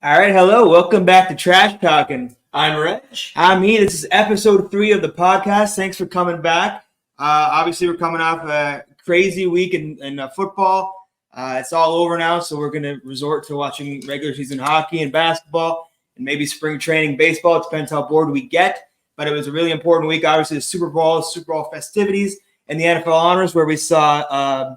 All right, hello. Welcome back to Trash Talkin. I'm Reg. I'm E. This is episode 3 of the podcast. Thanks for coming back. Obviously, we're coming off a crazy week in football. It's all over now, so we're going to resort to watching regular season hockey and basketball and maybe spring training baseball. It depends how bored we get. But it was a really important week. Obviously, the Super Bowl festivities, and the NFL honors where we saw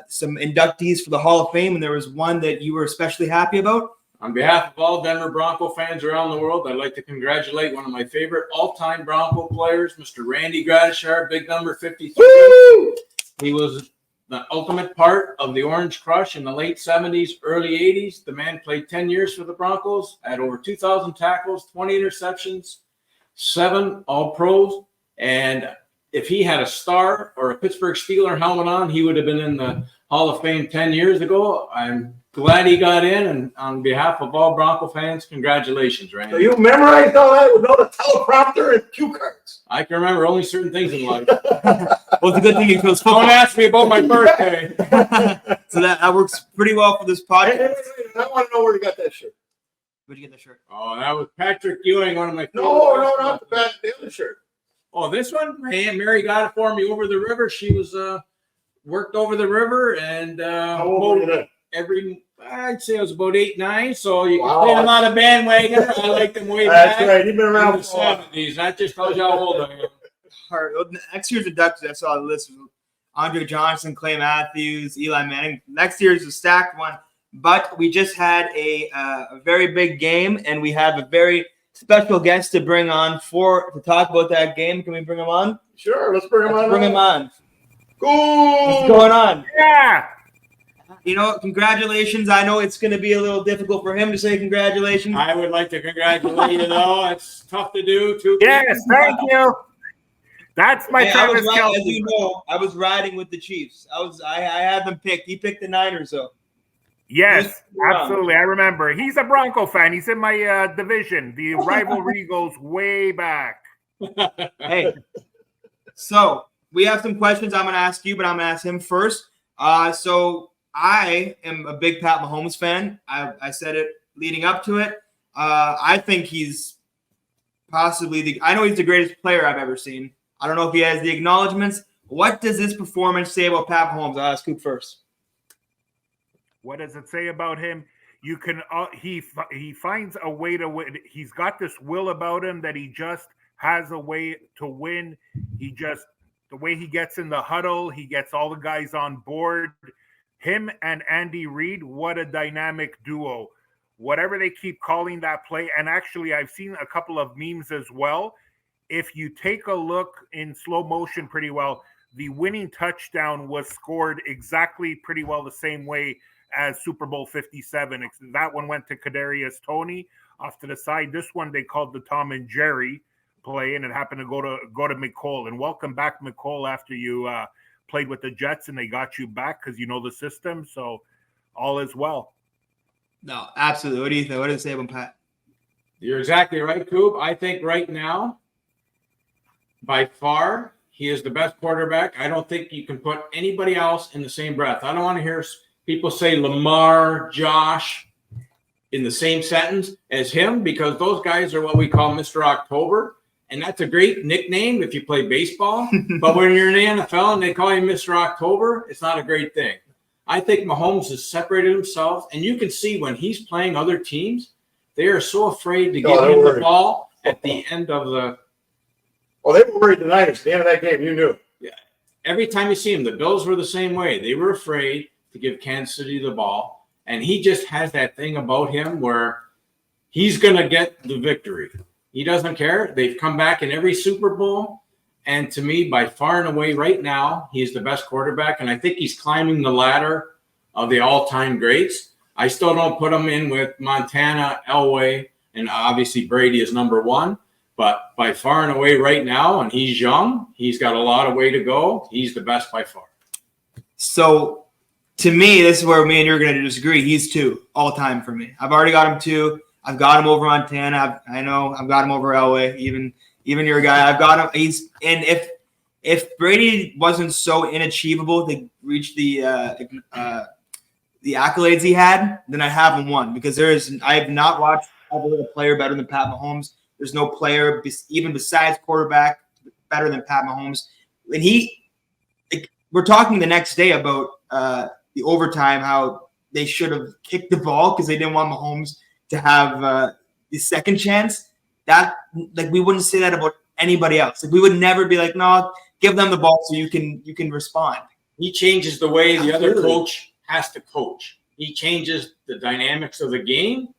some inductees for the Hall of Fame, and there was one that you were especially happy about. On behalf of all Denver Bronco fans around the world, I'd like to congratulate one of my favorite all-time Bronco players, Mr. Randy Gradishar, big number 53. Woo! He was the ultimate part of the Orange Crush in the late 70s, early 80s. The man played 10 years for the Broncos, had over 2,000 tackles, 20 interceptions, 7 All-Pros, and if he had a star or a Pittsburgh Steeler helmet on, he would have been in the Hall of Fame 10 years ago. I'm glad he got in, and on behalf of all Bronco fans, congratulations, Randy. So you memorized all that with all the teleprompter and cue cards? I can remember only certain things in life. Well, it's a good thing you chose football. Don't ask me about my birthday. So that works pretty well for this podcast. Hey, I want to know where you got that shirt. Where'd you get that shirt? Oh, that was Patrick Ewing, one of my favorite. No, not the other shirt. Oh, this one? My Aunt Mary got it for me over the river. She was worked over the river, and How old were you then? I'd say I was about 8, 9. So you Wow. can say I'm not a bandwagoner. I like them way That's back. right. You've been In around the for a while. 70s. That just tells you how old I am. All right, next year's inductees, I saw the list. Andre Johnson, Clay Matthews, Eli Manning. Next year's a stacked one. But we just had a very big game, and we have a very special guest to bring on to talk about that game. Can we bring him on? Sure, let's bring him on. Bring him on. Koob! What's going on? Yeah! You know, congratulations. I know it's going to be a little difficult for him to say congratulations. I would like to congratulate you, though. It's tough to do. Yes, thank you. That's my Travis As Kelce. you know, I was riding with the Chiefs. I had them picked. He picked the Niners, though. Yes, absolutely. I remember. He's a Bronco fan. He's in my division. The rivalry goes way back. Hey, so we have some questions I'm going to ask you, but I'm going to ask him first. So I am a big Pat Mahomes fan. I said it leading up to it. I think he's possibly I know he's the greatest player I've ever seen. I don't know if he has the acknowledgments. What does this performance say about Pat Mahomes? I'll ask Koob first. What does it say about him? You can he finds a way to win. He's got this will about him that he just has a way to win. The way he gets in the huddle, he gets all the guys on board. Him and Andy Reid, what a dynamic duo. Whatever they keep calling that play, and actually I've seen a couple of memes as well. If you take a look in slow motion pretty well, the winning touchdown was scored exactly pretty well the same way as Super Bowl LVII. That one went to Kadarius Toney off to the side. This one they called the Tom and Jerry play, and it happened to go to McCall. And welcome back, McCall, after you played with the Jets and they got you back because you know the system. So all is well. No, absolutely. What do you think? What does it say about Pat? You're exactly right, Koob. I think right now, by far, he is the best quarterback. I don't think you can put anybody else in the same breath. I don't want to hear people say Lamar, Josh in the same sentence as him, because those guys are what we call Mr. October. And that's a great nickname if you play baseball. But when you're in the NFL and they call you Mr. October, it's not a great thing. I think Mahomes has separated himself. And you can see when he's playing other teams, they are so afraid to give him the ball at the end of the. Oh, they were worried tonight. At the end of that game, you knew. Yeah. Every time you see him, the Bills were the same way. They were afraid to give Kansas City the ball. And he just has that thing about him where he's going to get the victory. He doesn't care. They've come back in every Super Bowl. And to me, by far and away right now, he's the best quarterback. And I think he's climbing the ladder of the all-time greats. I still don't put him in with Montana, Elway, and obviously Brady is number 1. But by far and away right now, and he's young, he's got a lot of way to go. He's the best by far. So to me, this is where me and you're going to disagree. He's 2 all time for me. I've already got him 2. I've got him over Montana. I know I've got him over Elway. Even your guy, I've got him. And if Brady wasn't so inachievable to reach the the accolades he had, then I have him won because I have not watched a player better than Pat Mahomes. There's no player even besides quarterback better than Pat Mahomes. And we're talking the next day about the overtime, how they should have kicked the ball because they didn't want Mahomes to have the second chance. That we wouldn't say that about anybody else. We would never be like, no, give them the ball so you can respond. He changes the way the other coach has to coach. He changes the dynamics of the game,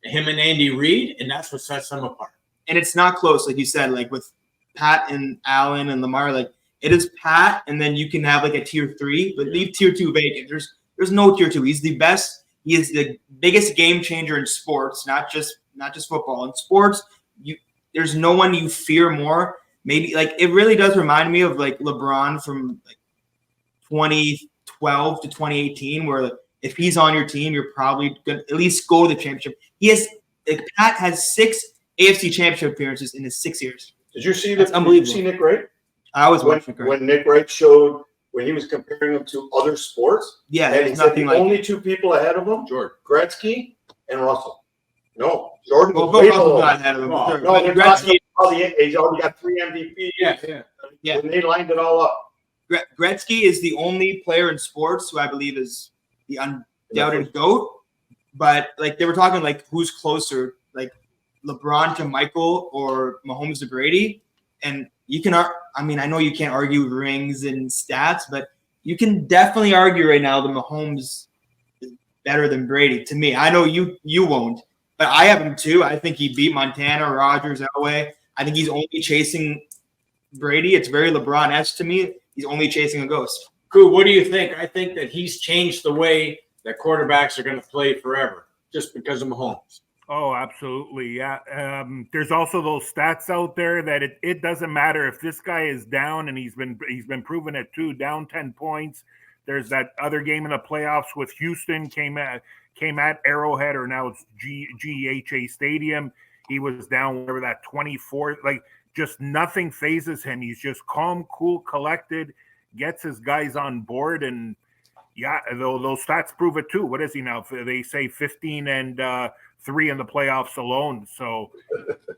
him and Andy Reid, and that's what sets them apart. And it's not close, like you said, like with Pat and Allen and Lamar, like it is Pat, and then you can have like a tier 3, but leave tier 2 vacant. There's no tier 2. He's the best. He is the biggest game changer in sports, not just football. In sports, there's no one you fear more. Maybe like it really does remind me of like LeBron from like 2012 to 2018, where if he's on your team, you're probably gonna at least go to the championship. Pat has 6 AFC championship appearances in his 6 years. Did you see That's that? unbelievable. Did you see Nick Wright? I was watching when Nick Wright showed when he was comparing them to other sports. Yeah, and he said the only 2 people ahead of him, Jordan Gretzky and Russell. No, Jordan was both way Russell's below. not ahead of him. No, But Gretzky, he's already got 3 MVPs. Yeah. And they lined it all up. Gretzky is the only player in sports who I believe is the undoubted GOAT. But like they were talking like who's closer, like LeBron to Michael or Mahomes to Brady. And you can, I mean, I know you can't argue rings and stats, but you can definitely argue right now that Mahomes is better than Brady. To me, I know you won't, but I have him too. I think he beat Montana, Rodgers, Elway. I think he's only chasing Brady. It's very LeBron-esque to me. He's only chasing a ghost. Koob, what do you think? I think that he's changed the way that quarterbacks are going to play forever just because of Mahomes. Oh, absolutely. Yeah. There's also those stats out there that it doesn't matter if this guy is down, and he's been proven it too, down 10 points. There's that other game in the playoffs with Houston came at Arrowhead, or now it's GEHA Stadium. He was down whatever that 24, like just nothing phases him. He's just calm, cool, collected, gets his guys on board. And yeah, those stats prove it too. What is he now? They say 15 and 3 in the playoffs alone. So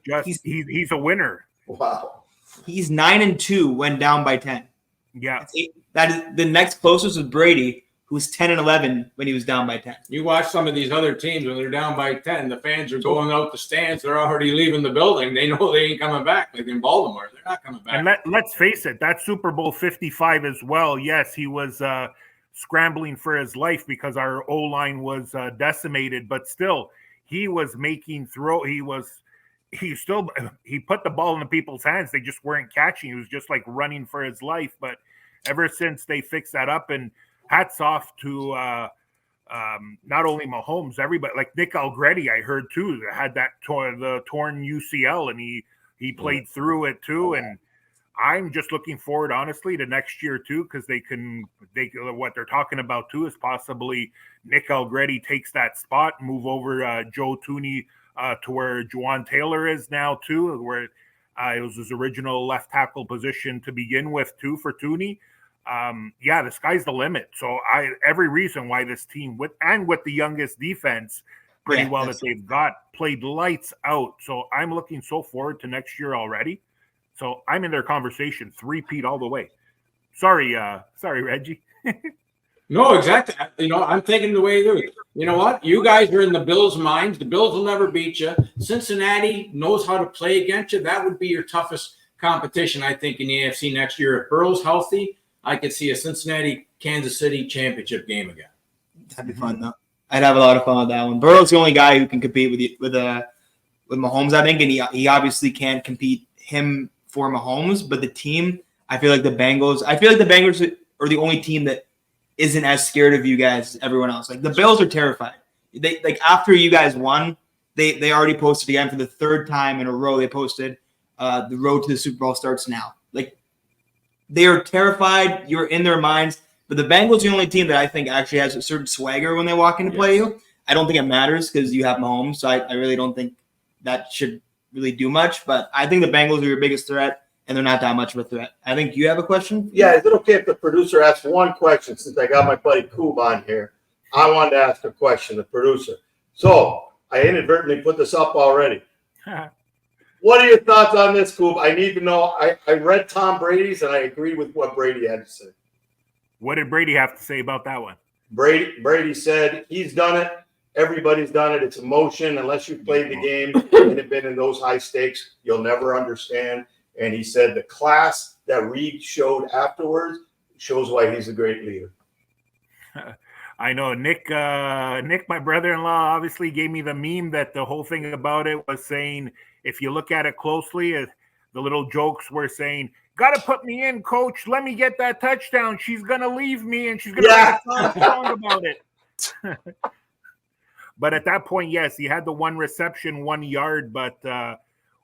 just he's a winner. Wow. He's 9-2 when down by 10. Yeah. That is the next closest was Brady, who was 10-11 when he was down by 10. You watch some of these other teams when they're down by 10, the fans are going out the stands. They're already leaving the building. They know they ain't coming back. Like in Baltimore, they're not coming back. And let's face it, that Super Bowl 55 as well. Yes, he was scrambling for his life because our O-line was decimated, but still he was making he put the ball in the people's hands. They just weren't catching. He was just like running for his life. But ever since they fixed that up, and hats off to not only Mahomes, everybody, like Nick Algretti, I heard too, had that the torn UCL, and he played through it too. And I'm just looking forward, honestly, to next year too, because what they're talking about too is possibly Nick Algretti takes that spot, move over Joe Thuney to where Juwan Taylor is now too, where it was his original left tackle position to begin with too for Thuney. The sky's the limit. So every reason why this team with the youngest defense that they've got played lights out. So I'm looking so forward to next year already. So I'm in their conversation, 3-peat all the way. Sorry, Reggie. No, exactly. I'm thinking the way you do. You know what? You guys are in the Bills' minds. The Bills will never beat you. Cincinnati knows how to play against you. That would be your toughest competition, I think, in the AFC next year. If Burrow's healthy, I could see a Cincinnati-Kansas City championship game again. That'd be fun, though. I'd have a lot of fun with that one. Burrow's the only guy who can compete with Mahomes, I think, and he obviously can't compete him for Mahomes. But the team, I feel like the Bengals are the only team that isn't as scared of you guys as everyone else. Like the Bills are terrified. They like after you guys won, they already posted again for the 3rd time in a row. They posted the road to the Super Bowl starts now. Like they are terrified. You're in their minds. But the Bengals are the only team that I think actually has a certain swagger when they walk in to play you. I don't think it matters because you have Mahomes. So I really don't think that should really do much. But I think the Bengals are your biggest threat. And they're not that much of a threat. I think you have a question? Yeah, is it okay if the producer asks one question since I got my buddy Koob on here? I wanted to ask a question, the producer. So I inadvertently put this up already. What are your thoughts on this, Koob? I need to know. I read Tom Brady's, and I agree with what Brady had to say. What did Brady have to say about that one? Brady said he's done it. Everybody's done it. It's emotion. Unless you've played the game and have been in those high stakes, you'll never understand. And he said the class that Reed showed afterwards shows why he's a great leader. I know Nick, my brother-in-law, obviously gave me the meme that the whole thing about it was saying, if you look at it closely, the little jokes were saying, "Got to put me in, coach. Let me get that touchdown. She's going to leave me, and she's going to make a song about it." But at that point, yes, he had the one reception, 1 yard, but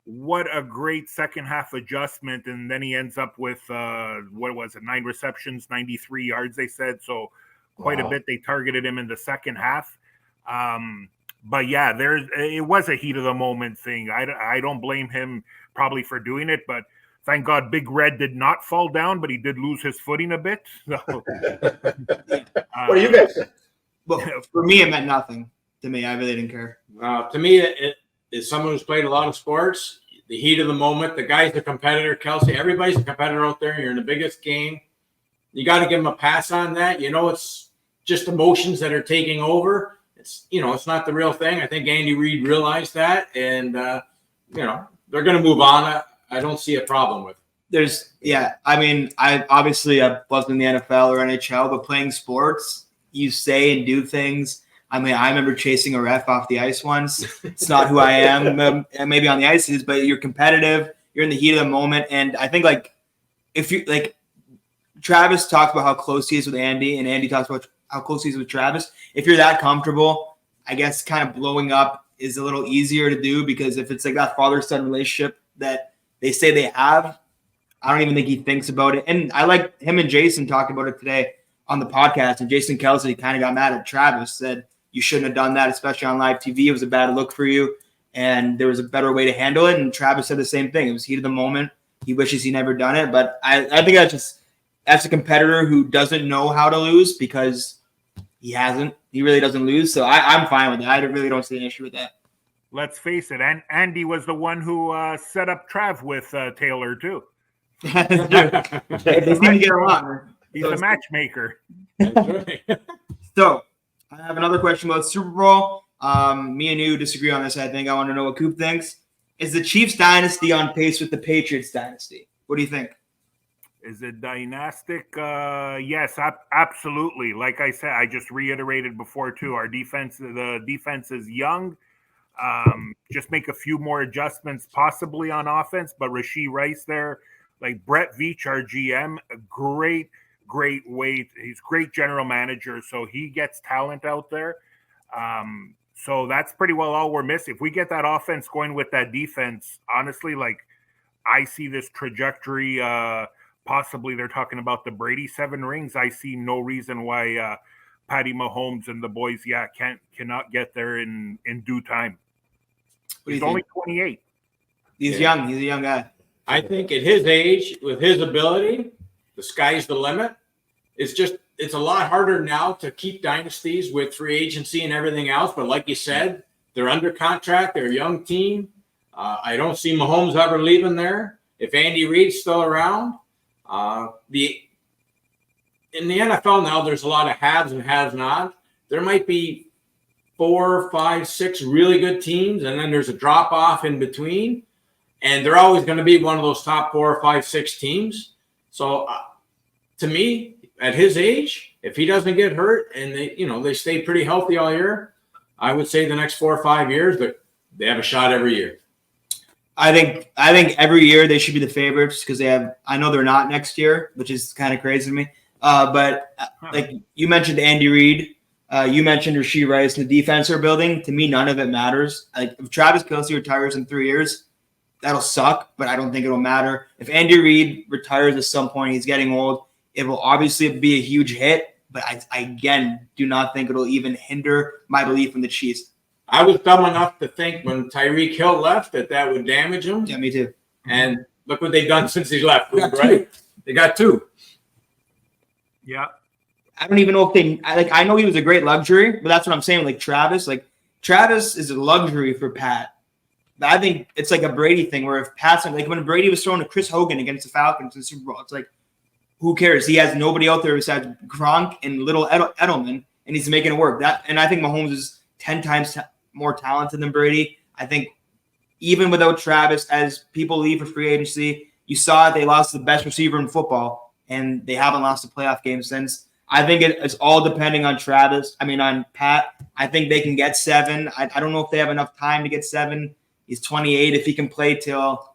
what a great second half adjustment. And then he ends up with, 9 receptions, 93 yards, they said. So quite a bit. They targeted him in the second half. But yeah, it was a heat of the moment thing. I don't blame him probably for doing it, but thank God Big Red did not fall down, but he did lose his footing a bit. So, what do you guys think? Well, for me, it meant nothing. To me, I really didn't care. To me, it is someone who's played a lot of sports. The heat of the moment. The guy's a competitor. Kelsey, everybody's a competitor out there. You're in the biggest game. You got to give him a pass on that. It's just emotions that are taking over. It's not the real thing. I think Andy Reid realized that, and they're going to move on. I don't see a problem with it. I wasn't in the NFL or NHL, but playing sports, you say and do things. I remember chasing a ref off the ice once. It's not who I am. Maybe on the ice is, but you're competitive. You're in the heat of the moment, and I think if you Travis talks about how close he is with Andy, and Andy talks about how close he is with Travis. If you're that comfortable, I guess kind of blowing up is a little easier to do, because if it's like that father-son relationship that they say they have, I don't even think he thinks about it. And I like him and Jason talked about it today on the podcast, and Jason Kelsey kind of got mad at Travis, said you shouldn't have done that, especially on live TV. It was a bad look for you, and there was a better way to handle it. And Travis said the same thing. It was heat of the moment. He wishes he never done it, but I think that's a competitor who doesn't know how to lose, because he hasn't. He really doesn't lose. So I'm fine with that. I really don't see an issue with that. Let's face it. And Andy was the one who set up Trav with Taylor, too. They seem to get along. He's a matchmaker. So I have another question about Super Bowl. Me and you disagree on this, I think. I want to know what Koob thinks. Is the Chiefs dynasty on pace with the Patriots dynasty? What do you think? Is it dynastic? Yes, absolutely. Like I said, I just reiterated before too. The defense is young. Just make a few more adjustments, possibly on offense. But Rashee Rice there, like Brett Veach, our GM, a great weight. He's great general manager, so he gets talent out there. So that's pretty well all we're missing. If we get that offense going with that defense, honestly, I see this trajectory. Possibly they're talking about the Brady 7 rings. I see no reason why Patty Mahomes and the boys, cannot get there in due time. He's only 28. He's young. He's a young guy. I think at his age, with his ability, the sky's the limit. It's a lot harder now to keep dynasties with free agency and everything else. But like you said, they're under contract. They're a young team. I don't see Mahomes ever leaving there. If Andy Reid's still around, in the NFL now, there's a lot of haves and have-nots. There might be 4, 5, 6 really good teams, and then there's a drop-off in between. And they're always going to be one of those top 4, 5, 6 teams. So to me, at his age, if he doesn't get hurt and they stay pretty healthy all year, I would say the next 4 or 5 years, but they have a shot every year. I think every year they should be the favorites, because they have. I know they're not next year, which is kind of crazy to me. But like you mentioned, Andy Reid, you mentioned Rashee Rice, and the defense they're building. To me, none of it matters. Like if Travis Kelce retires in 3 years, that'll suck, but I don't think it'll matter. If Andy Reid retires at some point, he's getting old. It will obviously be a huge hit, but I again do not think it'll even hinder my belief in the Chiefs. I was dumb enough to think when Tyreek Hill left that would damage him. Yeah, me too. And look what they've done since he left, right? They got 2. Yeah. I don't even know if I know he was a great luxury, but that's what I'm saying. Like Travis is a luxury for Pat. But I think it's like a Brady thing where if Pat's like when Brady was throwing to Chris Hogan against the Falcons in the Super Bowl, it's like, who cares? He has nobody out there besides Gronk and little Edelman, and he's making it work. And I think Mahomes is 10 times more talented than Brady. I think even without Travis, as people leave for free agency, you saw they lost the best receiver in football, and they haven't lost a playoff game since. I think it's all depending on on Pat. I think they can get 7. I don't know if they have enough time to get 7. He's 28. If he can play till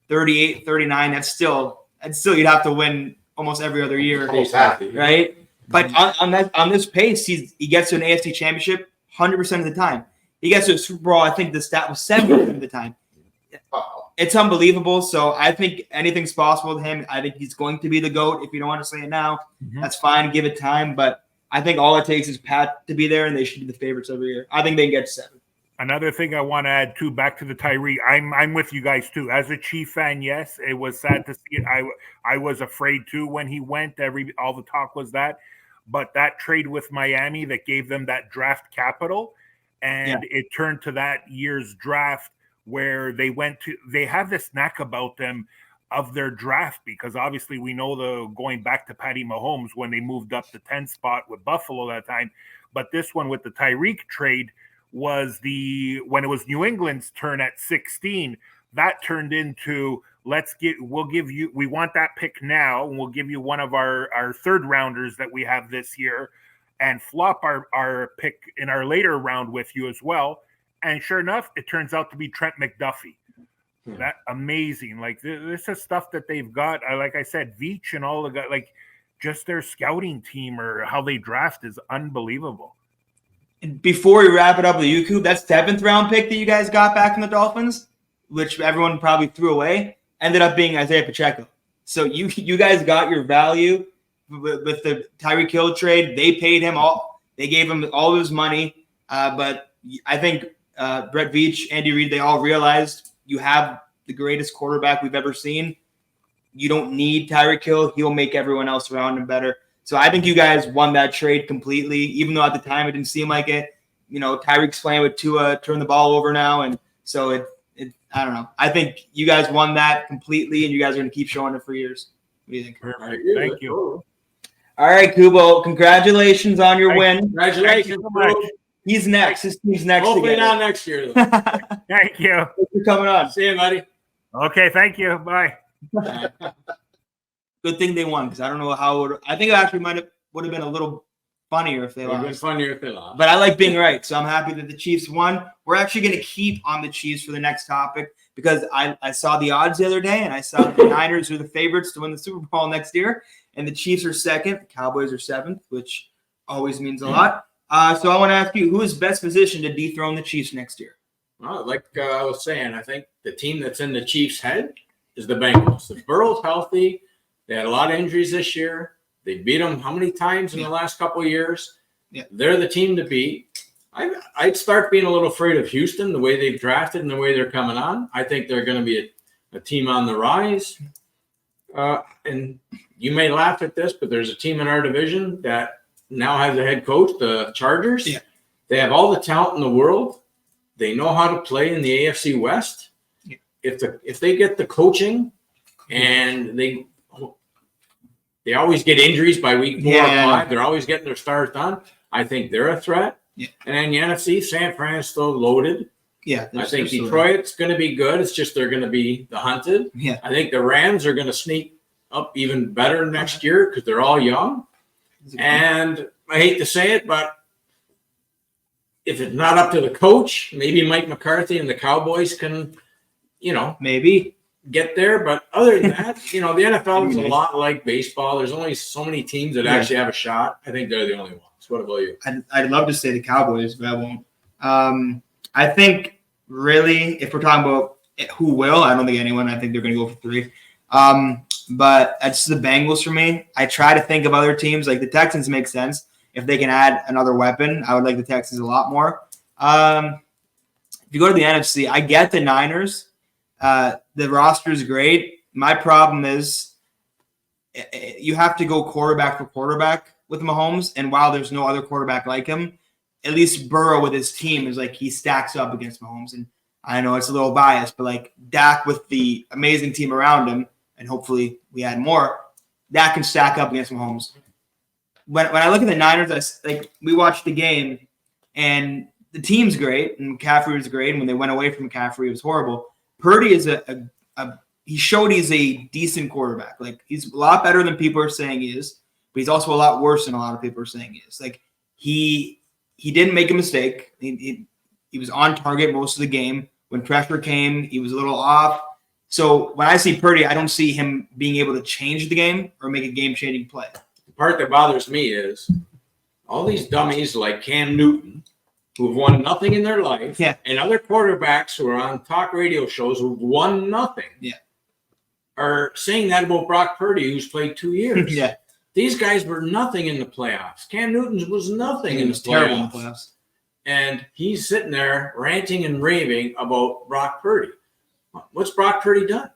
38, 39, that's still you'd have to win almost every other year, right? But on this pace, he gets to an AFC championship 100% of the time. He gets to a Super Bowl, I think the stat was 70% of the time. It's unbelievable. So I think anything's possible with him. I think he's going to be the GOAT. If you don't want to say it now, that's fine. Give it time. But I think all it takes is Pat to be there, and they should be the favorites every year. I think they can get 7. Another thing I want to add too, back to the Tyree. I'm with you guys too. As a Chief fan, yes, it was sad to see it. I was afraid too when he went. All the talk was that, but that trade with Miami that gave them that draft capital, and it turned to that year's draft where they have this knack about them of their draft, because obviously we know going back to Patty Mahomes when they moved up the 10th spot with Buffalo that time, but this one with the Tyreek trade was when it was New England's turn at 16, that turned into we want that pick now, and we'll give you one of our third rounders that we have this year, and flop our pick in our later round with you as well. And sure enough, it turns out to be Trent McDuffie. That amazing. Like this is stuff that they've got. Like I said, Veach and all the guys, like just their scouting team or how they draft is unbelievable. And before we wrap it up with Koob, that 7th round pick that you guys got back from the Dolphins, which everyone probably threw away, ended up being Isaiah Pacheco. So you guys got your value with the Tyreek Hill trade. They paid him all. They gave him all of his money. But I think Brett Veach, Andy Reid, they all realized you have the greatest quarterback we've ever seen. You don't need Tyreek Hill. He'll make everyone else around him better. So I think you guys won that trade completely, even though at the time it didn't seem like it. Tyreek's playing with Tua, turn the ball over now. And so I don't know. I think you guys won that completely, and you guys are going to keep showing it for years. What do you think? Perfect. Thank you. All right, Koob, congratulations on your win. Congratulations. Thank you so much. He's next. His team's next. Hopefully not next year, though. Thank you. Thanks for coming on. See you, buddy. Okay, thank you. Bye. Good thing they won, because I don't know how it would. I think it actually would have been a little funnier if they It would have been lost. funnier if they lost. But I like being right, so I'm happy that the Chiefs won. We're actually going to keep on the Chiefs for the next topic, because I saw the odds the other day, and I saw the Niners are the favorites to win the Super Bowl next year, and the Chiefs are 2nd, the Cowboys are 7th, which always means a lot. So I want to ask you, who is best positioned to dethrone the Chiefs next year? Well, like I was saying, I think the team that's in the Chiefs' head is the Bengals. If Burrow's healthy, they had a lot of injuries this year. They beat them how many times in the last couple of years? Yeah. They're the team to beat. I'd start being a little afraid of Houston, the way they've drafted and the way they're coming on. I think they're going to be a team on the rise. And you may laugh at this, but there's a team in our division that now has a head coach, the Chargers. Yeah. They have all the talent in the world. They know how to play in the AFC West. Yeah. If they get the coaching, and they always get injuries by week 4 or 5. They're always getting their stars done. I think they're a threat. Yeah. And then the NFC, San Francisco loaded. Yeah. I think Detroit's going to be good. It's just they're going to be the hunted. Yeah. I think the Rams are going to sneak up even better next year because they're all young. And I hate to say it, but if it's not up to the coach, maybe Mike McCarthy and the Cowboys can, maybe get there. But other than that, the NFL is a lot like baseball. There's only so many teams that actually have a shot. I think they're the only ones. What about you? I'd love to say the Cowboys, but I won't. I think really, if we're talking about who will, I don't think anyone. I think they're going to go for 3. But that's the Bengals for me. I try to think of other teams. Like the Texans make sense. If they can add another weapon, I would like the Texans a lot more. If you go to the NFC, I get the Niners. The roster is great. My problem is you have to go quarterback for quarterback. with Mahomes, and while there's no other quarterback like him, at least Burrow with his team is like he stacks up against Mahomes. And I know it's a little biased, but like Dak with the amazing team around him, and hopefully we add more, Dak can stack up against Mahomes. When I look at the Niners, we watched the game, and the team's great, and McCaffrey was great. And when they went away from McCaffrey, it was horrible. Purdy is he showed he's a decent quarterback. Like he's a lot better than people are saying he is, but he's also a lot worse than a lot of people are saying he is. Like he didn't make a mistake. He was on target most of the game. When pressure came, he was a little off. So when I see Purdy, I don't see him being able to change the game or make a game-changing play. The part that bothers me is all these dummies like Cam Newton, who've won nothing in their life, and other quarterbacks who are on talk radio shows who've won nothing, are saying that about Brock Purdy, who's played 2 years. These guys were nothing in the playoffs. Cam Newton was nothing in the playoffs. And he's sitting there ranting and raving about Brock Purdy. What's Brock Purdy done?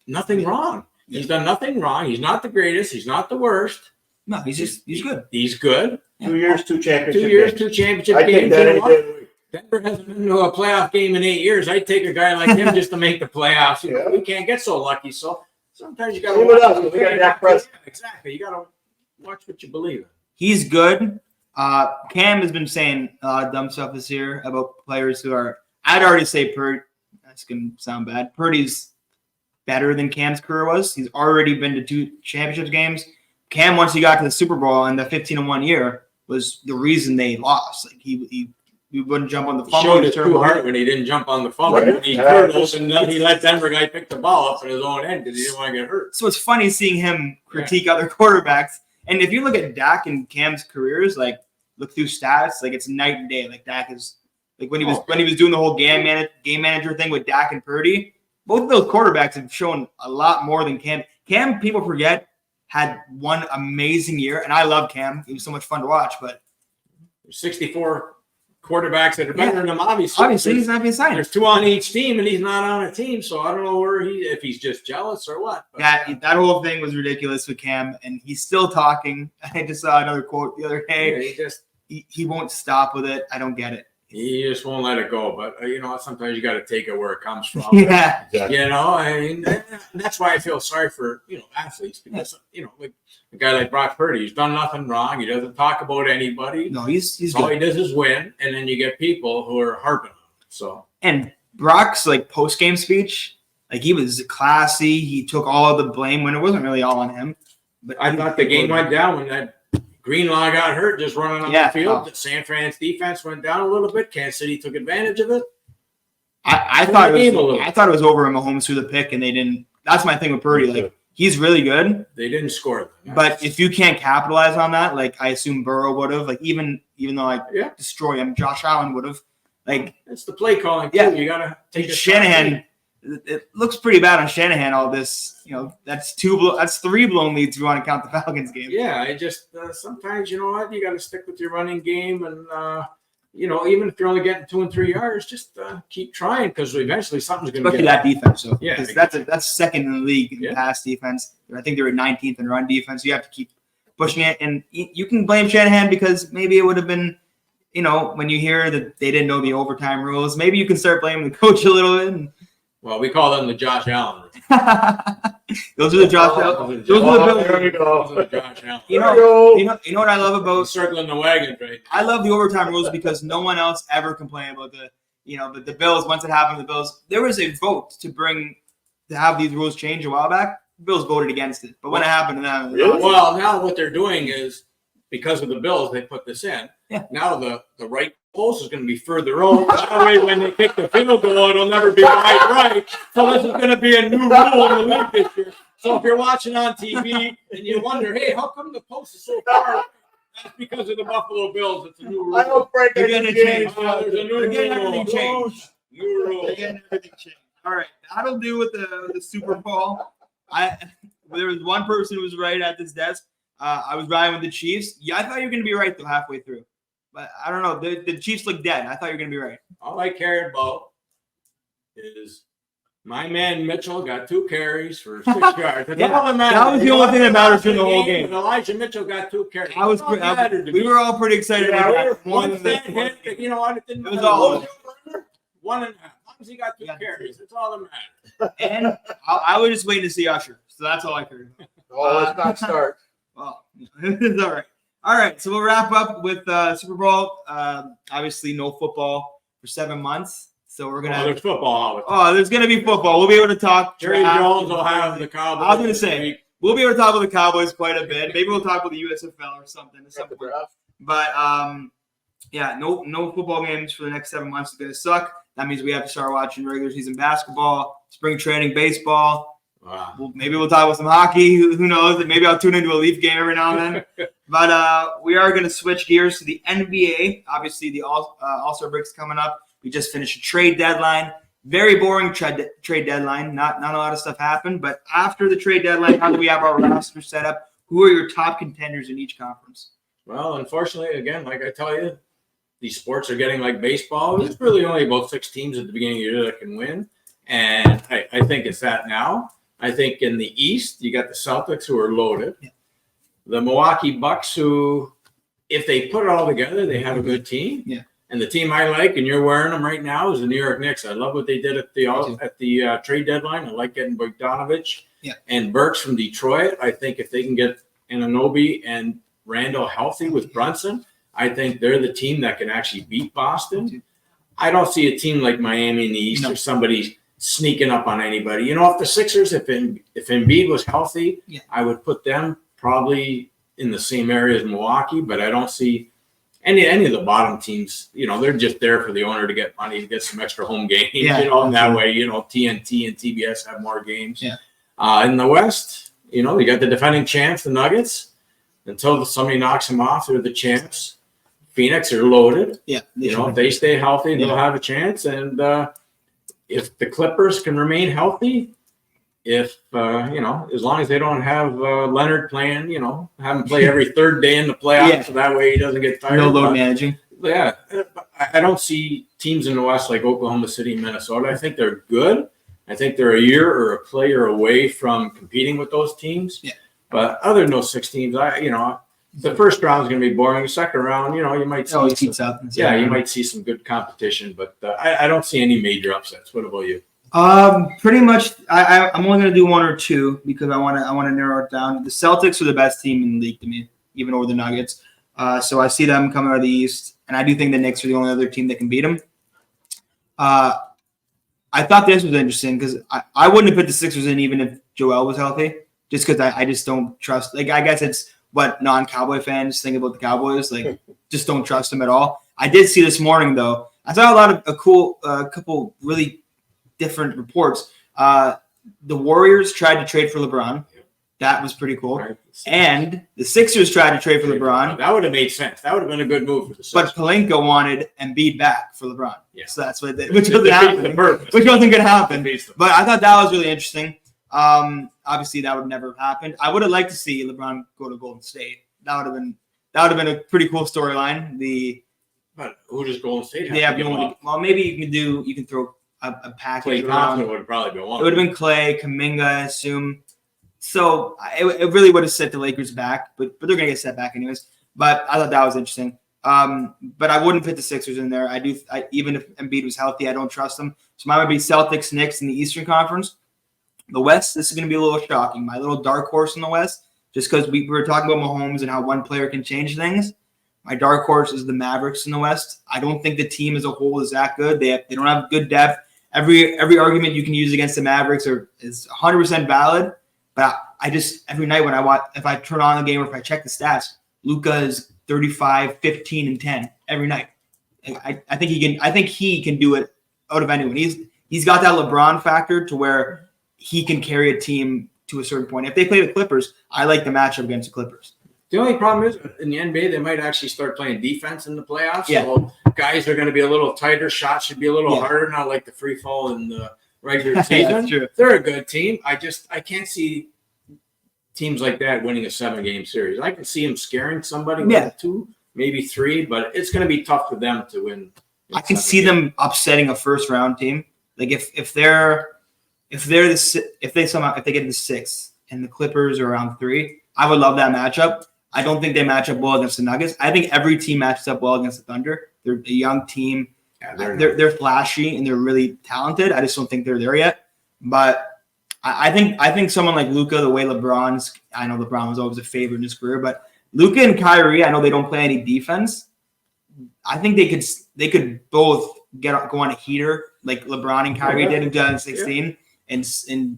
Nothing wrong. He's done nothing wrong. He's not the greatest. He's not the worst. No, he's good. He's good. 2 years, 2 championship 2 years, games. 2 championship I games. take that any day of the week. Denver hasn't been to a playoff game in 8 years. I'd take a guy like him just to make the playoffs. You know, we can't get so lucky. So sometimes you got to watch. We got Dak Prescott. Exactly. You got to watch what you believe in. He's good. Cam has been saying a lot of dumb stuff this year about players who are. I'd already say Purdy. That's gonna sound bad. Purdy's better than Cam's career was. He's already been to 2 championship games. Cam, once he got to the Super Bowl in the 15-1 year, was the reason they lost. Like he wouldn't jump on the fumble. He showed it too hard when he didn't jump on the fumble. Right. He hurdles and then he let Denver guy pick the ball up in his own end because he didn't want to get hurt. So it's funny seeing him critique other quarterbacks. And if you look at Dak and Cam's careers, like look through stats, like it's night and day. Like Dak is like when he was doing the whole game manager thing with Dak and Purdy, both of those quarterbacks have shown a lot more than Cam. Cam, people forget, had one amazing year, and I love Cam. He was so much fun to watch. But there's 64 quarterbacks that are better than him. Obviously, he's not being signed. There's 2 on each team, and he's not on a team. So I don't know if he's just jealous or what. But, that whole thing was ridiculous with Cam, and he's still talking. I just saw another quote the other day. He won't stop with it. I don't get it. He just won't let it go. But, sometimes you got to take it where it comes from. Yeah. Exactly. I mean, that's why I feel sorry for, athletes. Because, like a guy like Brock Purdy, he's done nothing wrong. He doesn't talk about anybody. No, he's all good. he does is win. And then you get people who are harping on him. So. And Brock's, post-game speech, he was classy. He took all of the blame when it wasn't really all on him. But I thought the game went down when that Greenlaw got hurt just running on the field. The San Fran's defense went down a little bit. Kansas City took advantage of it. I thought it was over when Mahomes threw the pick, and they didn't. That's my thing with Purdy. He's really good. They didn't score. But if you can't capitalize on that, I assume Burrow would have. Even though destroy him, Josh Allen would have. It's the play calling too. You gotta take Shanahan. It looks pretty bad on Shanahan. All this, that's 3 blown leads if you want to count the Falcons game. Yeah, I just sometimes you got to stick with your running game, and even if you're only getting 2 and 3 yards, just keep trying because eventually something's going to get. Look at that defense, so yeah, that's second in the league in pass defense. I think they were 19th in run defense. You have to keep pushing it, and you can blame Shanahan because maybe it would have been. When you hear that they didn't know the overtime rules, maybe you can start blaming the coach a little bit. And, well, we call them the Josh Allen. Those are the Josh Allen. Those are the There you go. Those are the Josh Allen. You know what I love about circling the wagon, right? I love the overtime rules because no one else ever complained about the Bills. Once it happened to the Bills, there was a vote to have these rules change a while back. The Bills voted against it, but when it happened to them, well, now what they're doing is because of the Bills, they put this in. Yeah. Now the right post is going to be further out. That way, when they kick the field goal, it'll never be right. So this is going to be a new rule in the league this year. So if you're watching on TV and you wonder, hey, how come the post is so far? That's because of the Buffalo Bills. It's a new rule. I hope Frank They're getting changed. There's a new They're getting rule. everything changed. New rule. They're getting everything changed. All right, that'll do with the Super Bowl. There was one person who was right at this desk. I was riding with the Chiefs. Yeah, I thought you were going to be right though halfway through. But I don't know. The Chiefs look dead. I thought you were going to be right. All I care about is My man Mitchell got 2 carries for 6 yards. That's Yeah, all that matters. that was the only thing that mattered through the whole game. And Elijah Mitchell got 2 carries. We were all pretty excited about that. One hit, you know what? It didn't It was matter. all- 1.5. As long as he got 2 carries, that's all that matters. And I was just waiting to see Usher. So that's all I heard. Oh, let's not start. Well, it's all right. All right. So we'll wrap up with Super Bowl. Obviously, no football for 7 months. So we're going to. There's football. There's going to be football. We'll be able to talk. Jerry Jones will have the Cowboys. I was going to say, we'll be able to talk about the Cowboys quite a bit. Maybe we'll talk about the USFL or something. But, yeah, no football games for the next 7 months is going to suck. That means we have to start watching regular season basketball, spring training baseball. Wow. Maybe we'll talk about some hockey. Who knows? Maybe I'll tune into a Leaf game every now and then. But we are going to switch gears to the NBA. Obviously, the All-Star break's coming up. We just finished a trade deadline. Very boring trade deadline. Not a lot of stuff happened. But after the trade deadline, how do we have our roster set up? Who are your top contenders in each conference? Well, unfortunately, again, like I tell you, these sports are getting like baseball. There's really only about 6 teams at the beginning of the year that can win. And I think it's that now. I think in the East, you got the Celtics who are loaded. Yeah. The Milwaukee Bucks who, if they put it all together, they have a good team. Yeah. And the team I like, and you're wearing them right now, is the New York Knicks. I love what they did at the trade deadline. I like getting Bogdanovich and Burks from Detroit. I think if they can get Anunoby and Randall healthy with Brunson, I think they're the team that can actually beat Boston. I don't see a team like Miami in the East or somebody sneaking up on anybody. You know, if the Sixers, if Embiid was healthy, I would put them probably in the same area as Milwaukee, but I don't see any of the bottom teams. You know, they're just there for the owner to get money, to get some extra home games, you know, and that way, you know, TNT and TBS have more games. Yeah. In the West, you know, you got the defending champs, the Nuggets. Until somebody knocks them off, they're the champs. Phoenix are loaded. Yeah. You know, if they stay healthy, they'll have a chance. And if the Clippers can remain healthy, if, you know, as long as they don't have Leonard playing, you know, have him play every third day in the playoffs, so that way he doesn't get tired. No load managing. Yeah. I don't see teams in the West like Oklahoma City, Minnesota. I think they're good. I think they're a year or a player away from competing with those teams. Yeah. But other than those 6 teams, you know, the first round is going to be boring. The second round, you know, you might see you might see some good competition, but I don't see any major upsets. What about you? Pretty much. I'm only going to do 1 or 2 because I want to narrow it down. The Celtics are the best team in the league to me, even over the Nuggets. So I see them coming out of the East, and I do think the Knicks are the only other team that can beat them. I thought this was interesting because I wouldn't have put the Sixers in even if Joel was healthy, just because I just don't trust. Like, I guess it's what non-Cowboy fans think about the Cowboys. Like, just don't trust them at all. I did see this morning, though. I saw a lot of a cool, couple really different reports. The Warriors tried to trade for LeBron. That was pretty cool. Right. And the Sixers tried to trade for LeBron. That would have made sense. That would have been a good move for the Sixers. But Pelinka wanted Embiid back for LeBron. Yeah. So that's what they did, which wasn't happening. Which wasn't going to happen. But I thought that was really interesting. Obviously, that would never have happened. I would have liked to see LeBron go to Golden State. That would have been a pretty cool storyline. But who does Golden State have? Yeah, well, maybe you can throw a package. Klay Thompson would have probably been one. It would have been Klay, Kuminga, I assume. So it really would have set the Lakers back, but they're gonna get set back anyways. But I thought that was interesting. But I wouldn't put the Sixers in there. Even if Embiid was healthy, I don't trust them. So mine would be Celtics, Knicks in the Eastern Conference. The West, this is going to be a little shocking. My little dark horse in the West, just because we were talking about Mahomes and how one player can change things. My dark horse is the Mavericks in the West. I don't think the team as a whole is that good. They don't have good depth. Every argument you can use against the Mavericks is 100% valid. But I just every night when if I turn on the game or if I check the stats, Luka is 35, 15, and 10 every night. I think he can do it out of anyone. He's got that LeBron factor to where he can carry a team to a certain point. If they play the Clippers, I like the matchup against the Clippers. The only problem is in the NBA, they might actually start playing defense in the playoffs. Yeah. So guys are going to be a little tighter. Shots should be a little harder, not like the free fall in the regular season. That's true. They're a good team. I can't see teams like that winning a 7-game series. I can see them scaring somebody with 2, maybe 3, but it's going to be tough for them to win. I can see them upsetting a first-round team. Like if they're if they get the 6 and the Clippers are around 3, I would love that matchup. I don't think they match up well against the Nuggets. I think every team matches up well against the Thunder. They're a young team. Yeah, they're flashy and they're really talented. I just don't think they're there yet. But I think someone like Luka, the way LeBron's, I know LeBron was always a favorite in his career, but Luka and Kyrie, I know they don't play any defense. I think they could both go on a heater like LeBron and Kyrie did in 2016 and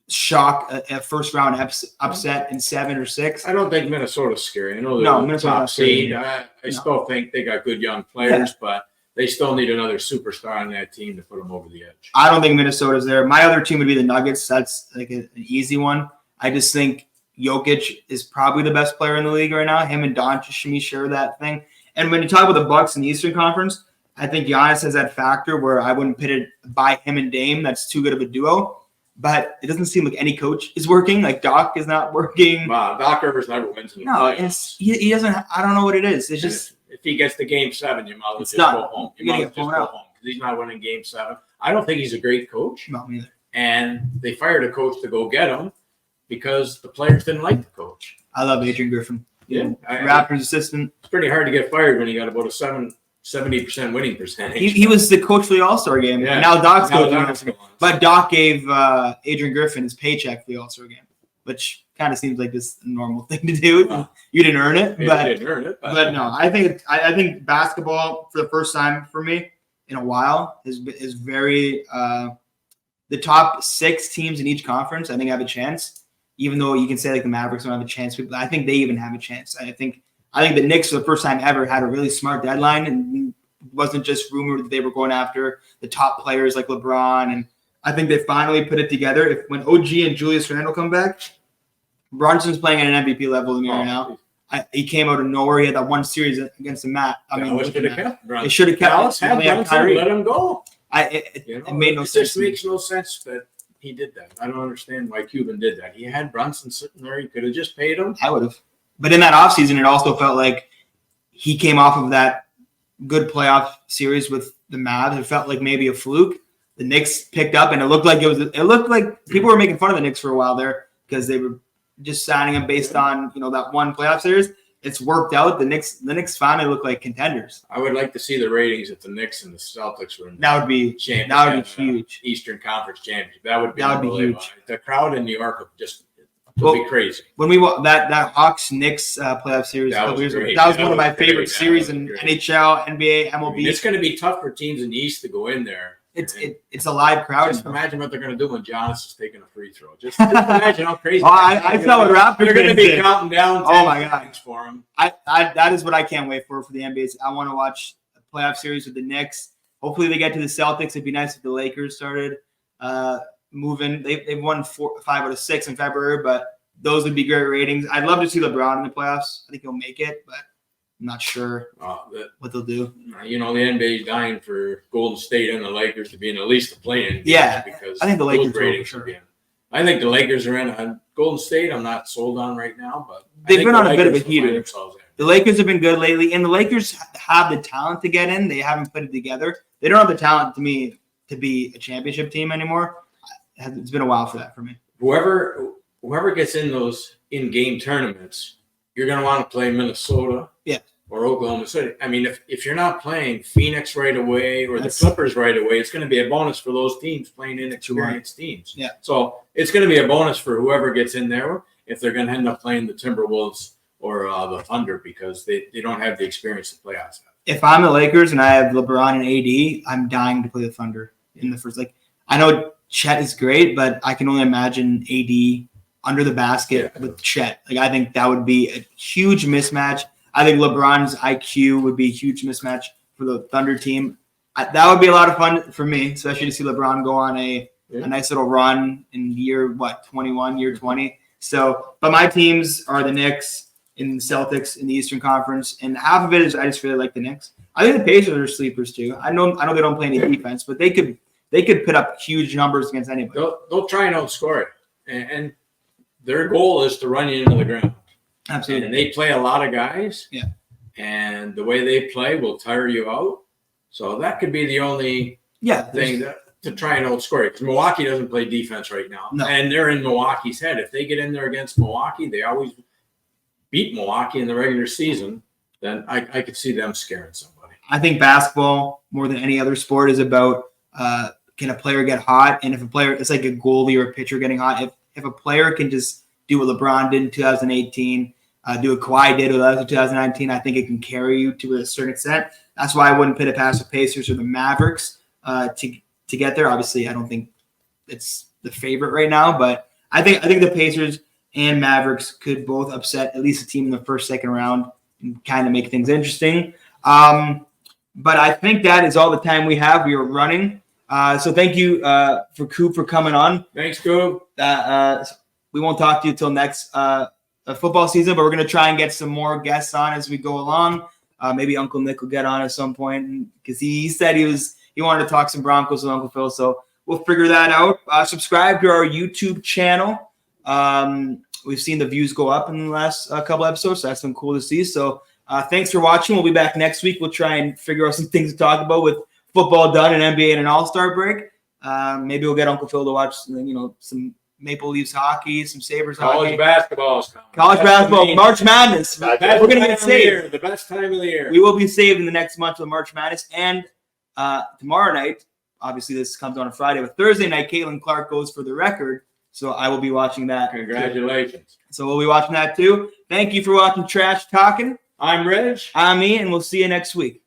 shock a first round upset in 7 or 6. I don't think Minnesota's scary. I know No, they're Minnesota's top not scary. seed. I still think they got good young players, but they still need another superstar on that team to put them over the edge. I don't think Minnesota's there. My other team would be the Nuggets. That's like an easy one. I just think Jokic is probably the best player in the league right now. Him and Doncic should share that thing. And when you talk about the Bucks in the Eastern Conference, I think Giannis has that factor where I wouldn't pit it by him and Dame. That's too good of a duo. But it doesn't seem like any coach is working. Like Doc is not working. Wow, Doc Rivers never wins in the playoffs. He doesn't. I don't know what it is. It's just if he gets to Game 7, you might as well It's just done. go home. You You're might gonna as get well just blown go out. home because he's not winning Game 7. I don't think he's a great coach, not me either. and they fired a coach to go get him because the players didn't like the coach. I love Adrian Griffin. I- Raptors assistant. It's pretty hard to get fired when you got about a 70% winning percentage. He was the coach for the All-Star game. Yeah. And now Doc's Now coaching. Doc's going. But Doc gave Adrian Griffin his paycheck for the All-Star game, which kind of seems like this a normal thing to do. Well, You didn't earn it, Maybe but they didn't earn it, but no, I think basketball for the first time for me in a while is very the top 6 teams in each conference. I think have a chance, even though you can say like the Mavericks don't have a chance. But I think they even have a chance. I think the Knicks for the first time ever had a really smart deadline and wasn't just rumored that they were going after the top players like LeBron. And I think they finally put it together. When OG and Julius Randle come back, Brunson's playing at an MVP level in the right now. He came out of nowhere. He had that one series against the Matt. Dallas should have kept Brunson. They should have kept Dallas had They had Brunson, Kyrie. let him go. It made no It sense. just makes no sense that he did that. I don't understand why Cuban did that. He had Brunson sitting there. He could have just paid him. I would have. But in that offseason, it also felt like he came off of that good playoff series with the Mavs. It felt like maybe a fluke. The Knicks picked up, and it looked like people were making fun of the Knicks for a while there because they were just signing him based on that one playoff series. It's worked out. The Knicks finally look like contenders. I would like to see the ratings if the Knicks and the Celtics were in That would be huge. Eastern Conference championship. That would be huge. The crowd in New York would just be crazy. When we that Hawks Knicks playoff series, That was great. that was That one of was my favorite great. That series was in great. NHL, NBA, I MLB. mean, it's going to be tough for teams in the East to go in there. It's a live crowd. Just imagine what they're going to do when Giannis is taking a free throw. Just imagine how crazy. Oh, I saw what Raptors They're going to fans be did. counting down. Oh, my God. points for him. That is what I can't wait for the NBA. I want to watch a playoff series with the Knicks. Hopefully they get to the Celtics. It'd be nice if the Lakers started moving. They've won 5 out of 6 in February, but those would be great ratings. I'd love to see LeBron in the playoffs. I think he'll make it, but I'm not sure what they'll do. The NBA is dying for Golden State and the Lakers to be in at least the play-in. Yeah, because I think the Lakers those ratings will for should be in. I think the Lakers are in. On Golden State, I'm not sold on right now, but They've I think been the on a bit of a Lakers will find heater. themselves in. The Lakers have been good lately, and the Lakers have the talent to get in. They haven't put it together. They don't have the talent to me to be a championship team anymore. It's been a while for that for me. Whoever gets in those in-game tournaments, you're going to want to play Minnesota, or Oklahoma City. I mean, if you're not playing Phoenix right away or the Clippers right away, it's going to be a bonus for those teams playing inexperienced teams. Yeah. So it's going to be a bonus for whoever gets in there if they're going to end up playing the Timberwolves or the Thunder because they don't have the experience the playoffs have. If I'm the Lakers and I have LeBron and AD, I'm dying to play the Thunder in the first. I know Chet is great, but I can only imagine AD under the basket with Chet. I think that would be a huge mismatch. I think LeBron's IQ would be a huge mismatch for the Thunder team. That would be a lot of fun for me, especially to see LeBron go on a nice little run in year 21, year 20. So, but my teams are the Knicks and the Celtics in the Eastern Conference, and half of it is I just really like the Knicks. I think the Pacers are sleepers too. I know they don't play any defense, but they could put up huge numbers against anybody. They'll try and outscore it, and their goal is to run you into the ground. Absolutely. And they play a lot of guys. Yeah. And the way they play will tire you out. So that could be the only thing that to try and outscore you because Milwaukee doesn't play defense right now. No. And they're in Milwaukee's head. If they get in there against Milwaukee, they always beat Milwaukee in the regular season. Then I could see them scaring somebody. I think basketball, more than any other sport, is about can a player get hot? And if a player, it's like a goalie or a pitcher getting hot. If a player can just do what LeBron did in 2018, do what Kawhi did in 2019, I think it can carry you to a certain extent. That's why I wouldn't put it past the Pacers or the Mavericks to get there. Obviously, I don't think it's the favorite right now, but I think the Pacers and Mavericks could both upset at least a team in the first, second round and kind of make things interesting. But I think that is all the time we have. We are running. So thank you for Koob for coming on. Thanks, Koob. We won't talk to you till next football season, but we're going to try and get some more guests on as we go along. Maybe Uncle Nick will get on at some point because he said he wanted to talk some Broncos with Uncle Phil. So we'll figure that out. Subscribe to our YouTube channel. We've seen the views go up in the last couple episodes, so that's been cool to see. So thanks for watching. We'll be back next week. We'll try and figure out some things to talk about with football done and NBA and an all-star break. Maybe we'll get Uncle Phil to watch some Maple Leafs hockey, some Sabres College hockey. basketball is coming. College basketball, March Madness. We're going to get saved. The best time of the year. We will be saved in the next month of March Madness. And tomorrow night, obviously this comes on a Friday, but Thursday night, Caitlin Clark goes for the record. So I will be watching that. Congratulations. So we'll be watching that too. Thank you for watching Trash Talkin'. I'm Reg. I'm Ian, and we'll see you next week.